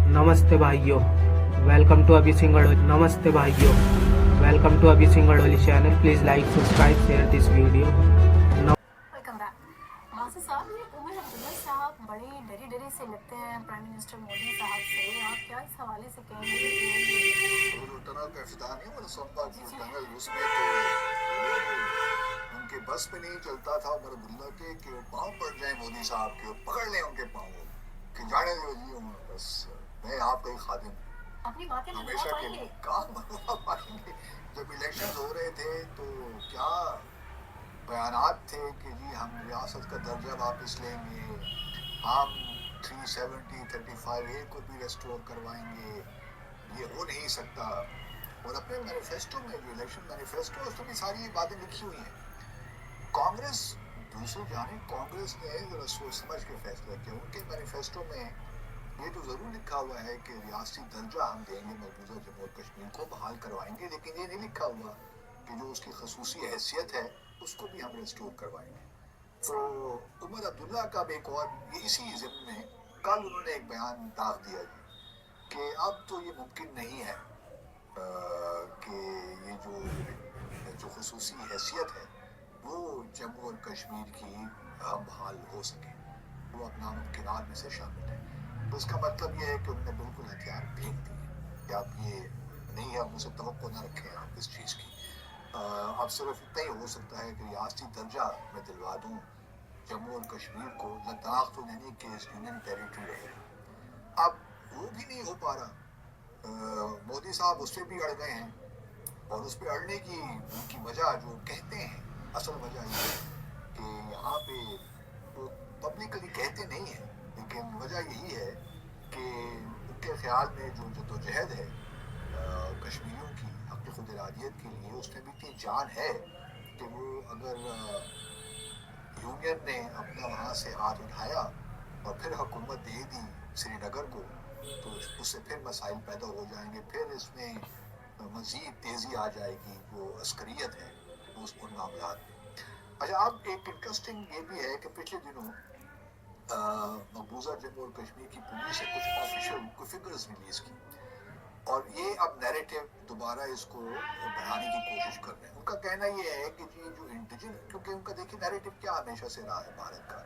नमस्ते भाइयों, welcome to अभी सिंगड़ोली। नमस्ते भाइयों, वेलकम टू अभी Singrauli channel. Please like, subscribe, share this video. Welcome back. मासी साहब, ये उमर अब्दुल्ला साहब बड़े डरी डरी से लगते हैं प्राइम मिनिस्टर मोदी साहब से। आप क्या इस हवाले से कहेंगे कि वो जो टनल का इफ्तिताह नहीं हुआ सोनभद्र जो टनल, उसमें तो उनके बस पे नहीं चलता था उमर अब्दुल्ला के कि वो पाँव पड़ जाए मोदी साहब के, पकड़ लें उनके पाँव कि जाने दो जी उन्हें, बस मैं आपका ही खादिम अपनी बातें मनवा हमेशा के पाएंगे? लिए काम मनवा पाएंगे। जब इलेक्शन हो रहे थे तो क्या बयानात थे कि जी हम रियासत का दर्जा वापस लेंगे, हम 370 35A को भी रेस्टोर करवाएंगे, ये हो नहीं सकता। और अपने मैनिफेस्टो में, जो इलेक्शन मैनिफेस्टो है, उसमें भी सारी ये बातें लिखी हुई हैं। कांग्रेस दूसरी जाने, कांग्रेस ने जरा सोच समझ के फैसला किया। उनके मैनिफेस्टो में ये तो जरूर लिखा हुआ है कि रियासती दर्जा हम देंगे, मकबूजा जम्मू और कश्मीर को बहाल करवाएंगे, लेकिन ये नहीं लिखा हुआ कि जो उसकी खसूसी हैसियत है उसको भी हम रेस्टोर करवाएंगे। तो उमर अब्दुल्ला का भी एक और ये इसी ज़िम्न में कल उन्होंने एक बयान दाग दिया जी कि अब तो ये मुमकिन नहीं है कि ये जो खसूसी हैसियत है वो जम्मू और कश्मीर की हम बहाल हो सके, वो अब नामुमकिनात में से शामिल है। तो इसका मतलब ये है कि उन्होंने बिल्कुल हथियार फेंक दिए कि आप ये नहीं है, मुझसे तवक्को न रखें आप इस चीज़ की। अब सिर्फ इतना ही हो सकता है कि रियासती दर्जा मैं दिलवा दूँ जम्मू और कश्मीर को, लद्दाख तो नहीं कि यूनियन टेरिटरी रहेगा। अब वो भी नहीं हो पा रहा। मोदी साहब उससे भी अड़ गए हैं, और उस पर अड़ने की उनकी वजह जो कहते हैं, असल वजह ये है कि यहाँ पे वो पब्लिकली कहते नहीं है, लेकिन वजह यही है कि उनके ख्याल में जो जद्दोजहद है कश्मीरियों की हक़ खुद इरादियत के लिए, उसमें भी इतनी जान है कि वो अगर यूनियन ने अपना वहाँ से हाथ उठाया और फिर हुकूमत दे दी श्रीनगर को, तो उससे फिर मसाइल पैदा हो जाएंगे, फिर इसमें मज़ीद तेज़ी आ जाएगी जो अस्करियत है उस उन मामलात में। अच्छा, अब एक इंटरेस्टिंग ये भी है कि पिछले दिनों मकबूजा जम्मू और कश्मीर की पुलिस ने कुछ ऑफिशियल कुछ फिगर्स रिलीज़ की, और ये अब नैरेटिव दोबारा इसको बढ़ाने की कोशिश कर रहे हैं। उनका कहना ये है कि जी जो इंडिजन, क्योंकि उनका देखिए नैरेटिव क्या हमेशा से रहा है भारत का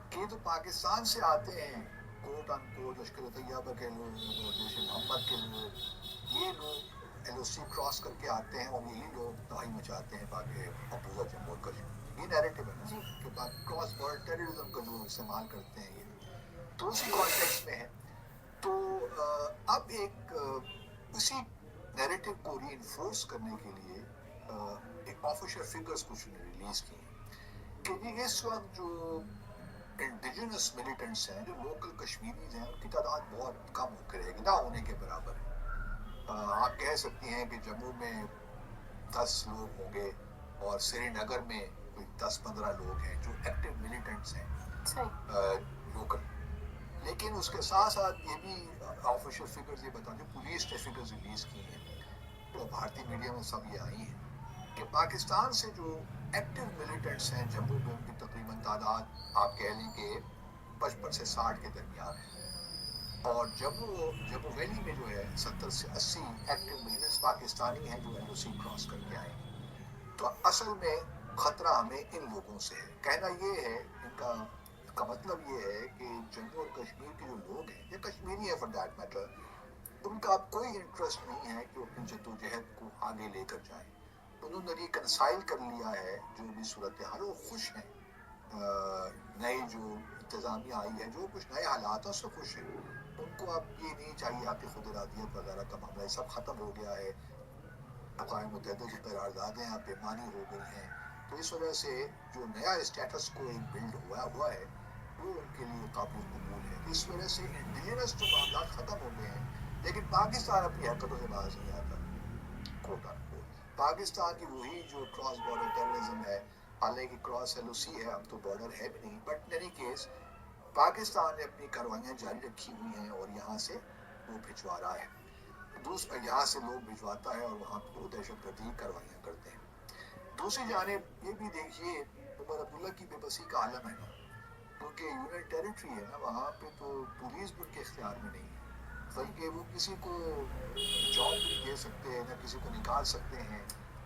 कि तो पाकिस्तान से आते हैं कोट अनकोट लश्कर तैयबा के लोग और जैश मोहम्मद के लोग, ये लोग LOC क्रॉस करके आते हैं और यही लोग तबाही मचाते हैं मकबूजा जम्मू और कश्मीर। ये नैरेटिव है ना कि क्रॉस बॉर्डर टेररिज्म का जो इस्तेमाल करते हैं, ये तो उसी कॉन्टेक्स्ट में है। तो अब उसी नैरेटिव को रीइंफोर्स करने के लिए एक ऑफिशियल फिगर्स कुछ रिलीज किए कि इस वक्त जो इंडिजिनस मिलिटेंट्स हैं, जो लोकल कश्मीरीज हैं, उनकी तादाद बहुत कम होकर रहेगी, ना होने के बराबर है। आप कह सकती हैं कि जम्मू में 10 लोग होंगे और श्रीनगर में कोई 10-15 लोग हैं जो एक्टिव मिलिटेंट्स हैं लोकल। लेकिन उसके साथ साथ ये भी ऑफिशियल फिगर्स ये बताते हैं, पुलिस ने फिगर्स रिलीज की हैं तो भारतीय मीडिया में सब ये आई हैं कि पाकिस्तान से जो एक्टिव मिलिटेंट्स हैं जम्मू में, उनकी तकरीबन तादाद आप कह लें कि 55 से 60 के दरमियान है, और जम्मू वैली में जो है 70 से 80 एक्टिव मिलिटेंट्स पाकिस्तानी हैं जो LOC क्रॉस करके आए। तो असल में खतरा हमें इन लोगों से है। कहना ये है इनका मतलब ये है कि जम्मू और कश्मीर के जो लोग हैं, या कश्मीरी है फॉर दैट मैटर, उनका अब कोई इंटरेस्ट नहीं है कि वो अपनी जद्दोजहद को आगे लेकर जाएं। उन्होंने रिकनसाइल कर लिया है जो भी सूरत हाल, वो खुश हैं। नई जो इंतज़ामिया आई है, जो कुछ नए हालात हैं उससे खुश हैं। उनको अब ये नहीं चाहिए आपकी खुद इरादियत वगैरह का मामला, सब ख़त्म हो गया है। अक़वाम मुत्तहिदा की करारदादें अब बेमानी हो गई हैं, तो इस वजह से जो नया स्टेटस को एक बिल्ड हुआ है वो उनके लिए काबिल कबूल है। इस वजह से इंडिजिनस जो मामला ख़त्म हो गए हैं, लेकिन पाकिस्तान अपनी हरकतों से बाहर नहीं आता। पाकिस्तान की वही जो क्रॉस बॉर्डर टेररिज्म है, हालांकि क्रॉस LOC है, अब तो बॉर्डर है भी नहीं, but in any case Pakistan ने अपनी कार्रवाइयाँ जारी रखी हुई हैं और यहाँ से वो भिजवा रहा है, दूसरा यहाँ से लोग भिजवाता है और वहाँ पर वो दहशतगर्दी की कार्रवाइयाँ करते हैं। दूसरी जानिब ये भी देखिए उमर अब्दुल्ला की बेबसी का आलम है ना, क्योंकि यूनियन टेरिटरी है ना, वहाँ पे तो पुलिस भी उनके इख्तियार में नहीं है, बल्कि वो किसी को जॉब भी दे सकते हैं, ना किसी को निकाल सकते हैं।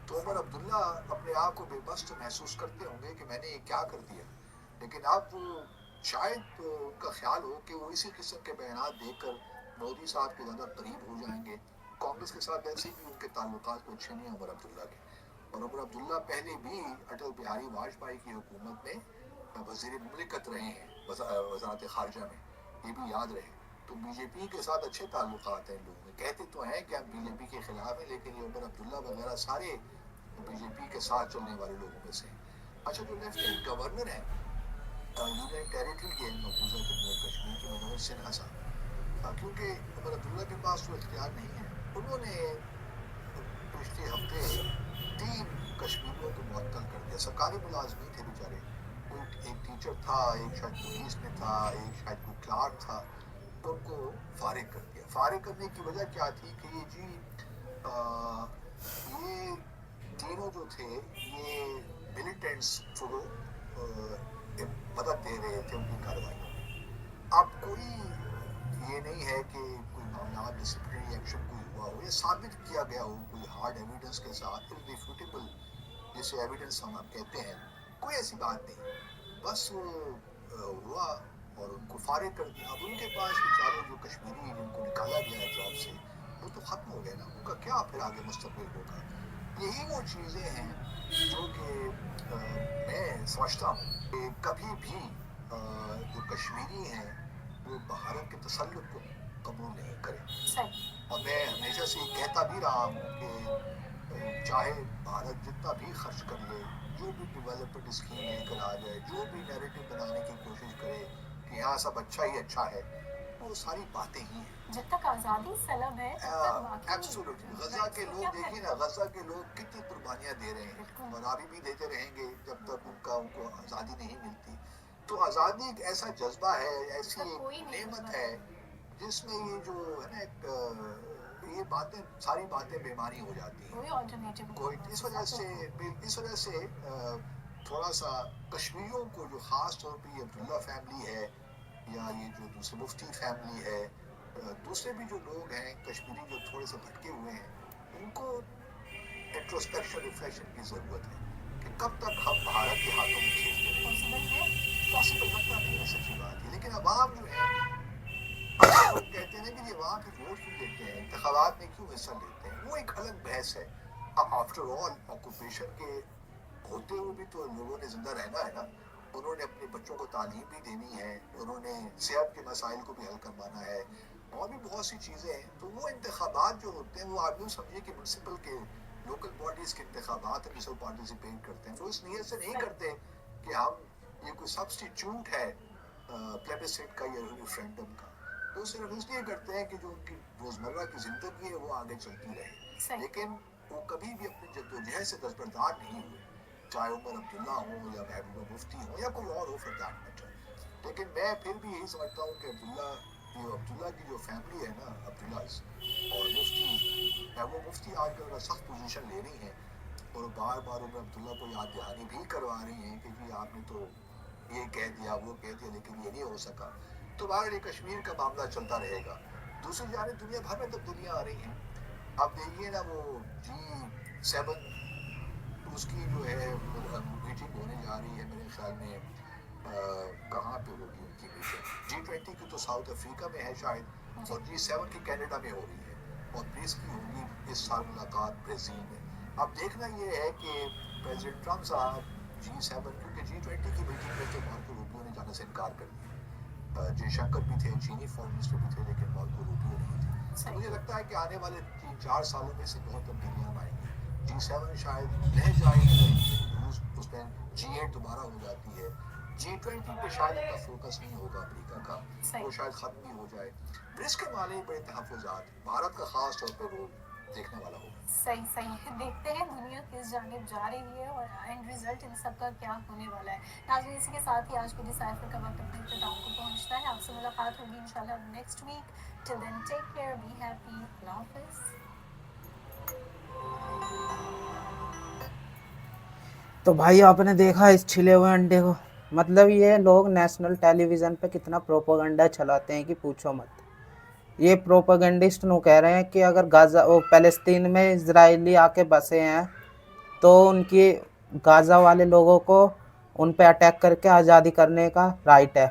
तो उमर अब्दुल्ला अपने आप को बेबस तो महसूस करते होंगे कि मैंने ये क्या कर दिया, लेकिन अब वो शायद तो उनका ख्याल हो कि वो इसी किस्म के बयान देकर मोदी साहब के ज़्यादा करीब हो जाएंगे। कांग्रेस के साथ ऐसे भी उनके ताल्लुकात तो अच्छे नहीं हैं उमर अब्दुल्ला के, और उमर अब्दुल्ला पहले भी अटल बिहारी वाजपेयी की हुकूमत में वज़ीर मुमलिकत रहे हैं वज़ारत ख़ारजा में, ये भी याद रहे। तो बीजेपी के साथ अच्छे ताल्लुकात हैं लोगों में, कहते तो हैं कि हम बीजेपी के खिलाफ हैं, लेकिन ये उमर अब्दुल्ला वगैरह सारे बीजेपी के साथ चलने वाले लोगों में से। अच्छा, जो लेफ्टिनेंट गवर्नर हैं यूनियन टेरिटरी के मकबूजा जम्मू और कश्मीर के मनोज सिन्हा साहब, क्योंकि उमर अब्दुल्ला के पास तो इख्तियार नहीं है, उन्होंने पिछले हफ्ते 3 कश्मीरियों को मुअत्तल कर दिया। सरकारी मुलाजमी थे बेचारे, कोई एक टीचर था, एक शायद पुलिस में था, एक शायद कोई क्लार्क था, तो उनको फारिग कर दिया। फारिग करने की वजह क्या थी कि ये तीनों जो थे ये मिलिटेंट्स को मदद दे रहे थे उनकी कार्रवाइयों में। अब कोई ये नहीं है कि कोई मामला डिसिप्लिनरी एक्शन कोई हुआ हो, ये साबित किया गया हो कोई हार्ड एविडेंस के साथ, इररिफ्यूटेबल जैसे एविडेंस हम कहते हैं, कोई ऐसी बात नहीं, बस वो हुआ और उनको फारिग कर दिया। अब उनके पास बेचारे जो कश्मीरी जिनको निकाला गया है जॉब से, वो तो ख़त्म हो गया ना, उनका क्या फिर आगे मुस्तकबिल होगा। यही वो चीज़ें हैं जो कि मैं समझता हूँ कि कभी भी जो कश्मीरी हैं वो भारत के तसल्लुत को कबूल नहीं करें। और मैं हमेशा से ये कहता भी रहा हूँ कि चाहे भारत जितना भी खर्च कर ले, जो भी डेवलपमेंट स्कीम लेकर आ जाए, जो भी नैरेटिव बनाने की कोशिश करे कि यहाँ सब अच्छा ही अच्छा है, वो सारी बातें ही हैं। जब तक आज़ादी सलब है एब्सोल्युटली। गजा के लोग देखिए ना, गजा के लोग कितनी कुर्बानियाँ दे रहे हैं और अभी भी देते रहेंगे जब तक उनको आज़ादी नहीं मिलती। तो आज़ादी एक ऐसा जज्बा है, ऐसी नेमत है जिसमें ये जो है ना ये बातें सारी बातें बेमानी हो जाती हैं। कोई इस वजह से थोड़ा सा कश्मीरियों को जो ख़ास तौर पे ये अब्दुल्ला फैमिली है या ये जो दूसरे मुफ्ती फैमिली है, दूसरे भी जो लोग हैं कश्मीरी जो थोड़े से भटके हुए हैं, उनको इंट्रोस्पेक्शन रिफ्लेक्शन की ज़रूरत है कि कब तक हम भारत के हाथों में खेलते रहें। पॉसिबल लगता नहीं है, सच्ची बात है। लेकिन अवाम जो है लोग कहते हैं कि ये वहाँ के वोट क्यों देते हैं, इंतखाबात में क्यों हिस्सा लेते हैं, वो एक अलग बहस है। आफ्टर ऑल ऑक्यूपेशन के होते हुए भी तो लोगों ने जिंदा रहना है ना, उन्होंने अपने बच्चों को तालीम भी देनी है, उन्होंने सेहत के मसाइल को भी हल करवाना है, और भी बहुत सी चीज़ें हैं। तो वो इंतखाबात जो होते हैं वो आप यूँ समझिए कि म्यूनसिपल के लोकल बॉडीज़ के इंतखाबात में सब पार्टिसिपेट करते हैं, तो इस नीयत से नहीं करते कि हम ये कोई सब्स्टिट्यूट है प्लेबिससिट का या रेफरेंडम का, तो सिर्फ इसलिए करते हैं कि जो उनकी रोज़मर्रा की ज़िंदगी है वो आगे चलती रहे। लेकिन वो कभी भी अपनी जद्दोजहद से दस्तबरदार नहीं हुए, चाहे उमर अब्दुल्ला हो या महबूबा मुफ्ती हो या कोई और हो फॉर दैट मैटर। लेकिन मैं फिर भी यही समझता हूँ कि अब्दुल्ला की जो फैमिली है ना, अब्दुल्लास और मुफ्ती महबूबा मुफ्ती आजकल सख्त पोजीशन ले रही हैं और बार बार उमर अब्दुल्ला को याद दहानी भी करवा रही हैं कि जी आपने तो ये कह दिया वो कह दिया लेकिन ये नहीं हो सका। तो बाहर कश्मीर का मामला चलता रहेगा। दूसरी जानिब दुनिया भर में तब्दीलियाँ आ रही हैं। अब देखिए ना वो G7 उसकी जो है मीटिंग होने जा रही है, मेरे ख्याल में कहाँ पे होगी उनकी मीटिंग, G20 की तो साउथ अफ्रीका में है शायद, और G7 की कनाडा में हो रही है, और ब्रिक्स की होगी इस साल मुलाकात ब्राज़ील में। अब देखना ये है कि प्रेसिडेंट ट्रम्प साहब G7, क्योंकि G20 की मीटिंग में तो मार्को रूबियो ने जाने से इनकार कर दिया, जयशंकर भी थे, चीनी फॉरेन मिनिस्टर भी थे, लेकिन मार्को रूबियो नहीं थे। मुझे लगता है कि आने वाले 3-4 सालों में से बहुत तब्दीलियाँ आएंगी। G7 शायद रह जाएगी, उसमें G8 दोबारा हो जाती है, G20 पे शायद उनका फोकस नहीं होगा अमेरिका का, वो शायद ख़त्म भी हो जाए। ब्रिक्स के माले बड़े तहफ़्फ़ुज़ात, भारत का ख़ास तौर पर वो देखने वाला होगा। सही देखते हैं दुनिया किस जानिब जा रही है और एंड रिजल्ट इन सब का क्या होने वाला है। नाज़रीन, इसी के साथ ही आज के डिसाइफर का वक्त अपने इख्तिताम को पहुंचता है। आपसे मुलाकात होगी इंशाल्लाह next week. Till then take care, be happy, अल्लाह हाफ़िज़। तो भाई आपने देखा इस छिले हुए अंडे को, मतलब ये लोग नेशनल टेलीविज़न पे कितना प्रोपेगेंडा चलाते हैं कि पूछो मत। ये प्रोपेगेंडिस्ट नु कह रहे हैं कि अगर गाज़ा फ़लस्तीन में इजरायली आके बसे हैं तो उनकी गाज़ा वाले लोगों को उन पे अटैक करके आज़ादी करने का राइट है,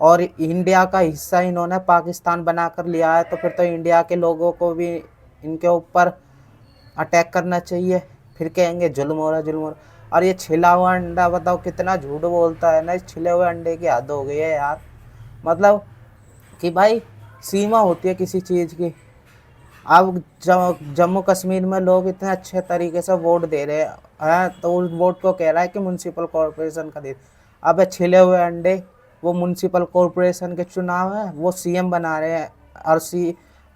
और इंडिया का हिस्सा इन्होंने पाकिस्तान बनाकर लिया है, तो फिर तो इंडिया के लोगों को भी इनके ऊपर अटैक करना चाहिए। फिर कहेंगे जुल्म हो रहा, जुल्म हो रहा। और ये छिला हुआ अंडा, बताओ कितना झूठ बोलता है ना, इस छिले हुए अंडे की हद हो गई है यार। मतलब कि भाई सीमा होती है किसी चीज़ की। अब जम्मू कश्मीर में लोग इतने अच्छे तरीके से वोट दे रहे हैं, तो उस वोट को कह रहा है कि म्यूनसिपल कॉरपोरेशन का दे। अब छिले हुए अंडे, वो म्यूनसिपल कॉरपोरेशन के चुनाव है, वो सीएम बना रहे हैं। और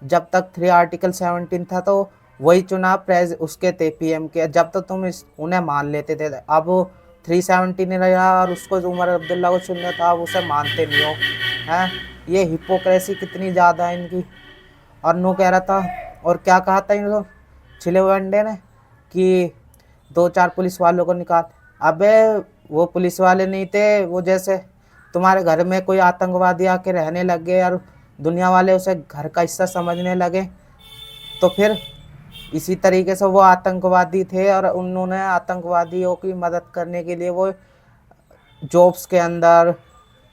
जब तक 3 आर्टिकल 17 था तो वही चुनाव उसके थे पीएम के, जब तक तुम उन्हें मान लेते थे। अब 370 नहीं रहा और उसको उमर अब्दुल्ला को चुनना था, अब उसे मानते नहीं हो हैं। ये हिपोक्रेसी कितनी ज़्यादा है इनकी। और नो कह रहा था, और क्या कहा था इन लोग छिले हुए अंडे ने कि 2-4 पुलिस वालों को निकाल। अबे वो पुलिस वाले नहीं थे, वो जैसे तुम्हारे घर में कोई आतंकवादी आके रहने लग गए और दुनिया वाले उसे घर का हिस्सा समझने लगे, तो फिर इसी तरीके से वो आतंकवादी थे और उन्होंने आतंकवादियों की मदद करने के लिए वो जॉब्स के अंदर,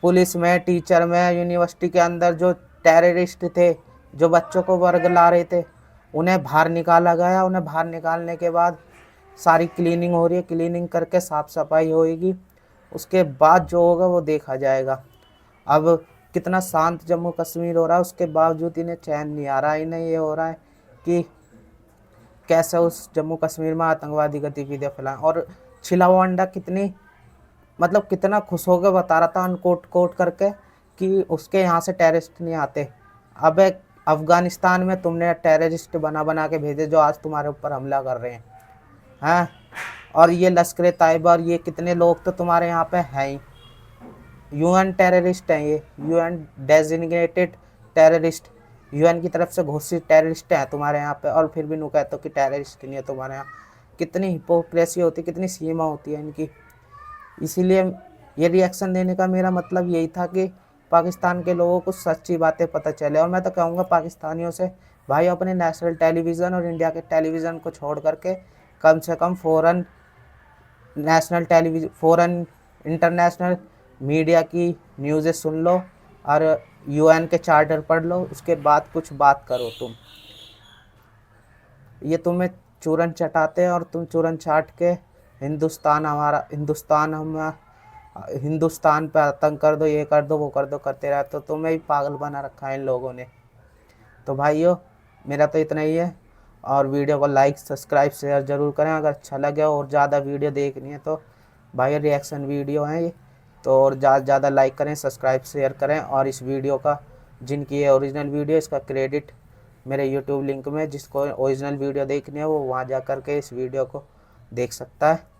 पुलिस में, टीचर में, यूनिवर्सिटी के अंदर जो टेररिस्ट थे, जो बच्चों को वर्ग ला रहे थे, उन्हें बाहर निकाला गया। उन्हें बाहर निकालने के बाद सारी क्लीनिंग हो रही है, क्लीनिंग करके साफ़ सफाई होएगी, उसके बाद जो होगा वो देखा जाएगा। अब कितना शांत जम्मू कश्मीर हो रहा है, उसके बावजूद इन्हें चैन नहीं आ रहा। इन्हें ये हो रहा है कि कैसे उस जम्मू कश्मीर में आतंकवादी गतिविधियाँ फैलाएं। और छिला हुआ अंडा मतलब कितना खुश होकर बता रहा था अनकोट कोट करके कि उसके यहाँ से टेररिस्ट नहीं आते। अब अफ़गानिस्तान में तुमने टेररिस्ट बना के भेजे जो आज तुम्हारे ऊपर हमला कर रहे हैं। और ये लश्कर तैयबा और ये कितने लोग तो तुम्हारे यहाँ पे हैं ही, यूएन टेररिस्ट हैं, ये यूएन डेजिग्नेटेड टेररिस्ट, यूएन की तरफ से घोषित टेररिस्ट हैं तुम्हारे यहाँ पे, और फिर भी नु कहते हो कि टेररिस्ट नहीं है तुम्हारे यहाँ। कितनी हिपोक्रेसी होती है, कितनी सीमा होती है इनकी। इसीलिए ये रिएक्शन देने का मेरा मतलब यही था कि पाकिस्तान के लोगों को सच्ची बातें पता चले। और मैं तो कहूँगा पाकिस्तानियों से, भाई अपने नेशनल टेलीविज़न और इंडिया के टेलीविज़न को छोड़ करके कम से कम फ़ॉरेन इंटरनेशनल मीडिया की न्यूज़ें सुन लो और यूएन के चार्टर पढ़ लो, उसके बाद कुछ बात करो तुम। ये तुम्हें चूरन चटाते हैं और तुम चूरन चाट के हिंदुस्तान पे आतंक कर दो, ये कर दो, वो कर दो करते रहते, तो तुम्हें ही पागल बना रखा है इन लोगों ने। तो भाइयों मेरा तो इतना ही है, और वीडियो को लाइक, सब्सक्राइब, शेयर ज़रूर करें अगर अच्छा लगे। और ज़्यादा वीडियो देखनी है तो भाई रिएक्शन वीडियो हैं ये, तो और ज़्यादा लाइक करें, सब्सक्राइब, शेयर करें। और इस वीडियो का, जिनकी ये ओरिजिनल वीडियो, इसका क्रेडिट मेरे यूट्यूब लिंक में, जिसको ओरिजिनल वीडियो देखनी है वो वहाँ जा कर के इस वीडियो को देख सकता है।